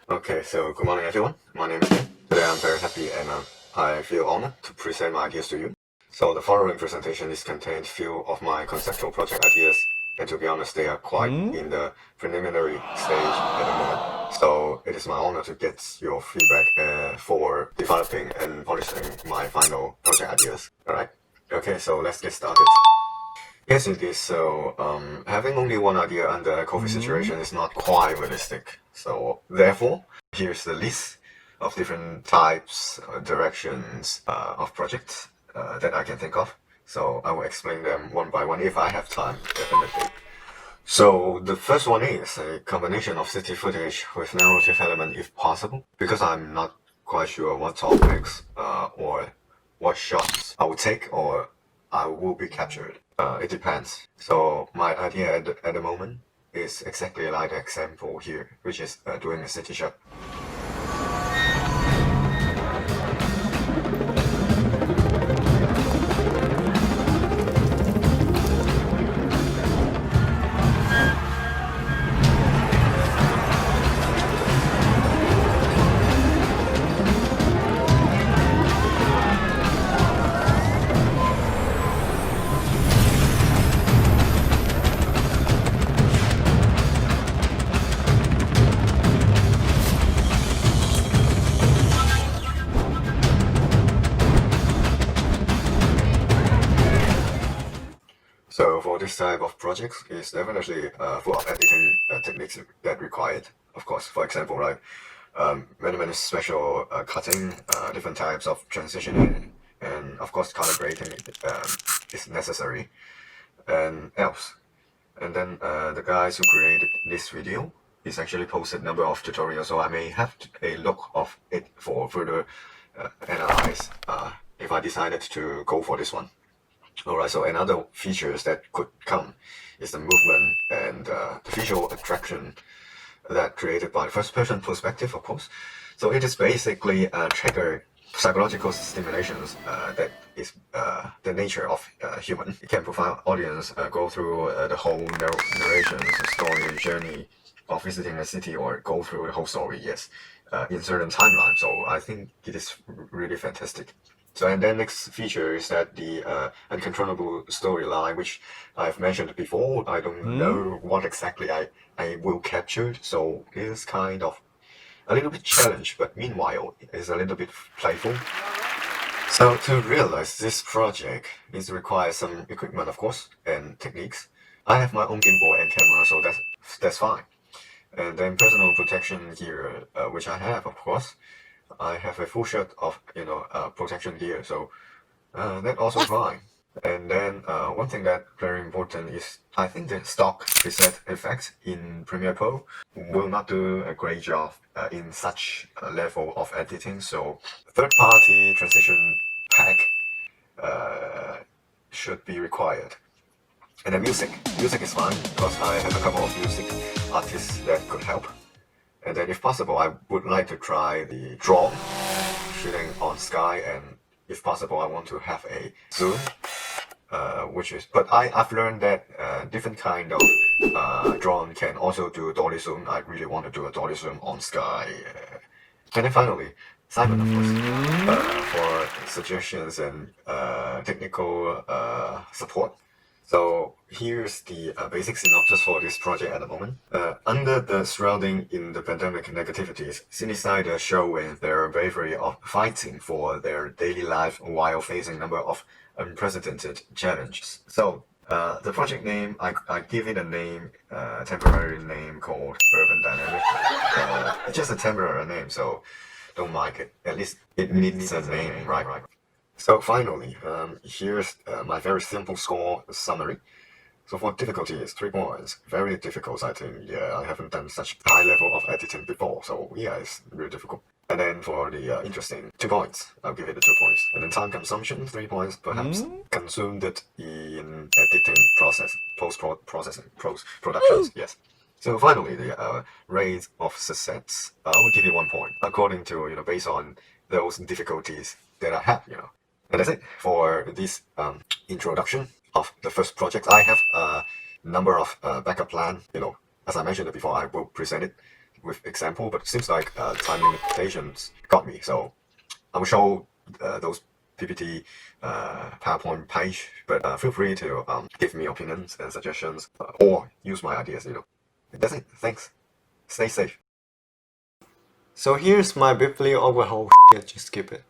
Okay, so good morning everyone. My name is Ken. Today I'm very happy and I feel honored to present my ideas to you. So the following presentation is contained few of my conceptual project ideas, and to be honest, they are quite in the preliminary stage at the moment. So it is my honor to get your feedback for developing and polishing my final project ideas. Alright? Okay, so let's get started. Yes, it is. So, having only one idea under a COVID situation is not quite realistic. So, therefore, here's the list of different types, directions of projects that I can think of. So, I will explain them one by one if I have time, definitely. So, the first one is a combination of city footage with narrative element if possible, because I'm not quite sure what topics or what shots I will take or I will be captured. It depends. So my idea at the moment is exactly like the example here, which is doing a city shot. So for this type of projects, it's definitely full of editing techniques that required. Of course, for example, like many special cutting, different types of transitioning, and of course color grading is necessary, and else. And then the guys who created this video is actually posted number of tutorials, so I may have a look of it for further analyze if I decided to go for this one. Alright, so another features that could come is the movement and the visual attraction that created by first-person perspective, of course. So it is basically trigger psychological stimulations that is the nature of human. It can provide audience go through the whole narration, story, journey of visiting a city or go through the whole story, yes, in certain timeline. So I think it is really fantastic. So and then next feature is that the uncontrollable storyline, which I've mentioned before. I don't know what exactly I will capture, so it is kind of a little bit challenge, but meanwhile it's a little bit playful. So to realize this project is requires some equipment, of course, and techniques. I have my own gimbal and camera, so that's fine. And then personal protection gear, which I have, of course. I have a full set of protection gear, so that also fine. And then one thing that very important is I think the stock preset effect in Premiere Pro will not do a great job in such a level of editing. So third-party transition pack should be required. And then music is fine because I have a couple of music artists that could help. And then if possible, I would like to try the drone shooting on sky, and if possible, I want to have a zoom, but I've learned that different kind of drone can also do dolly zoom. I really want to do a dolly zoom on sky. And then finally, Simon, of course, for suggestions and technical support. So here's the basic synopsis for this project at the moment. Under the surrounding in the pandemic negativities, Cinesiders showing their bravery of fighting for their daily life while facing a number of unprecedented challenges. So the project name, I give it a name, temporary name called Urban Dynamic. It's just a temporary name, so don't mind it. At least it needs a name, right? So finally, here's my very simple score summary. So for difficulty, it's 3 points. Very difficult, I think. Yeah, I haven't done such high level of editing before, so yeah, it's really difficult. And then for the interesting, 2 points. I'll give it a 2 points. And then time consumption, 3 points. Perhaps consumed it in editing process, post-processing, productions. Yes. So finally, the rate of success, I will give it 1 point according to based on those difficulties that I have. And that's it for this introduction of the first project. I have a number of backup plan. As I mentioned before, I will present it with example, but it seems like time limitations got me. So I will show those PPT PowerPoint page, but feel free to give me opinions and suggestions or use my ideas. That's it. Thanks. Stay safe. So here's my briefly overhaul. Just skip it.